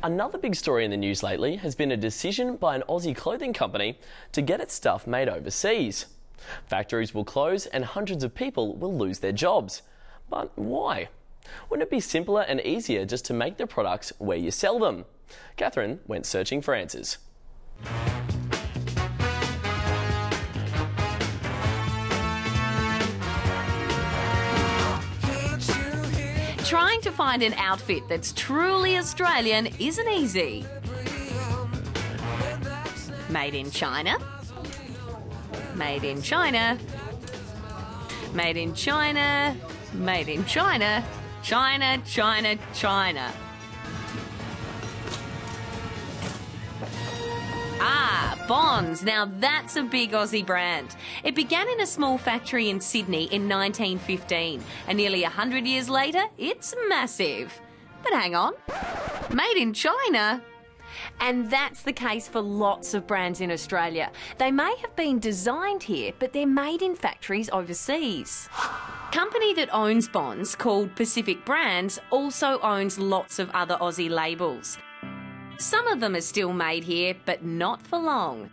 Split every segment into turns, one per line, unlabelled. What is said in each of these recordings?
Another big story in the news lately has been a decision by an Aussie clothing company to get its stuff made overseas. Factories will close and hundreds of people will lose their jobs. But why? Wouldn't it be simpler and easier just to make the products where you sell them? Catherine went searching for answers.
Trying to find an outfit that's truly Australian isn't easy. Made in China. Made in China. Made in China. Made in China. China, China, China. Bonds. Now that's a big Aussie brand. It began in a small factory in Sydney in 1915, and nearly 100 years later, it's massive. But hang on, made in China? And that's the case for lots of brands in Australia. They may have been designed here, but they're made in factories overseas. Company that owns Bonds, called Pacific Brands, also owns lots of other Aussie labels. Some of them are still made here, but not for long.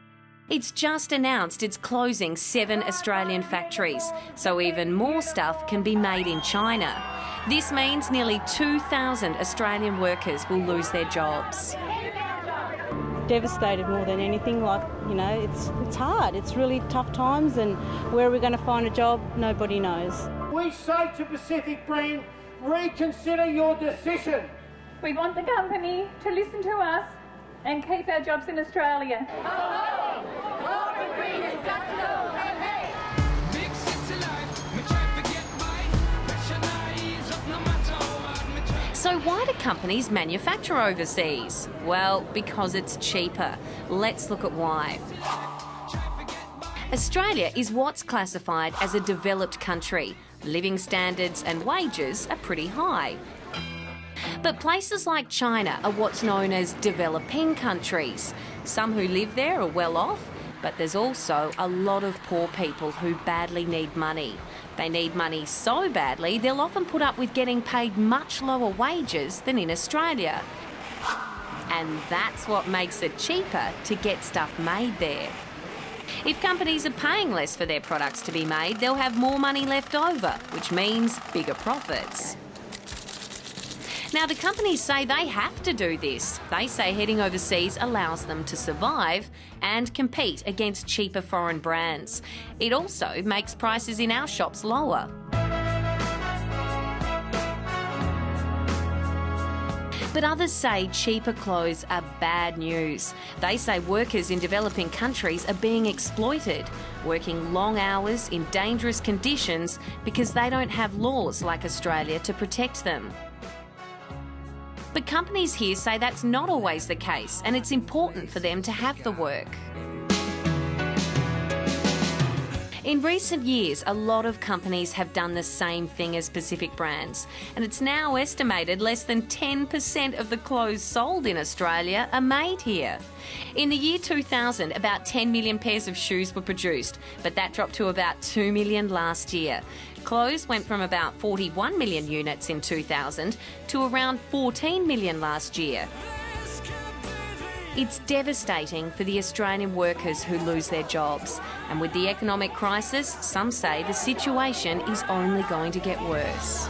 It's just announced it's closing 7 Australian factories, so even more stuff can be made in China. This means nearly 2,000 Australian workers will lose their jobs.
Devastated more than anything. It's hard. It's really tough times, and where are we going to find a job? Nobody knows.
We say to Pacific Brand, reconsider your decision.
We want the company to listen to us and keep our jobs in Australia.
So why do companies manufacture overseas? Well, because it's cheaper. Let's look at why. Australia is what's classified as a developed country. Living standards and wages are pretty high. But places like China are what's known as developing countries. Some who live there are well off, but there's also a lot of poor people who badly need money. They need money so badly they'll often put up with getting paid much lower wages than in Australia. And that's what makes it cheaper to get stuff made there. If companies are paying less for their products to be made, they'll have more money left over, which means bigger profits. Now, the companies say they have to do this. They say heading overseas allows them to survive and compete against cheaper foreign brands. It also makes prices in our shops lower. But others say cheaper clothes are bad news. They say workers in developing countries are being exploited, working long hours in dangerous conditions because they don't have laws like Australia to protect them. But companies here say that's not always the case, and it's important for them to have the work. In recent years, a lot of companies have done the same thing as Pacific Brands, and it's now estimated less than 10% of the clothes sold in Australia are made here. In the year 2000, about 10 million pairs of shoes were produced, but that dropped to about 2 million last year. Clothes went from about 41 million units in 2000 to around 14 million last year. It's devastating for the Australian workers who lose their jobs. And with the economic crisis, some say the situation is only going to get worse.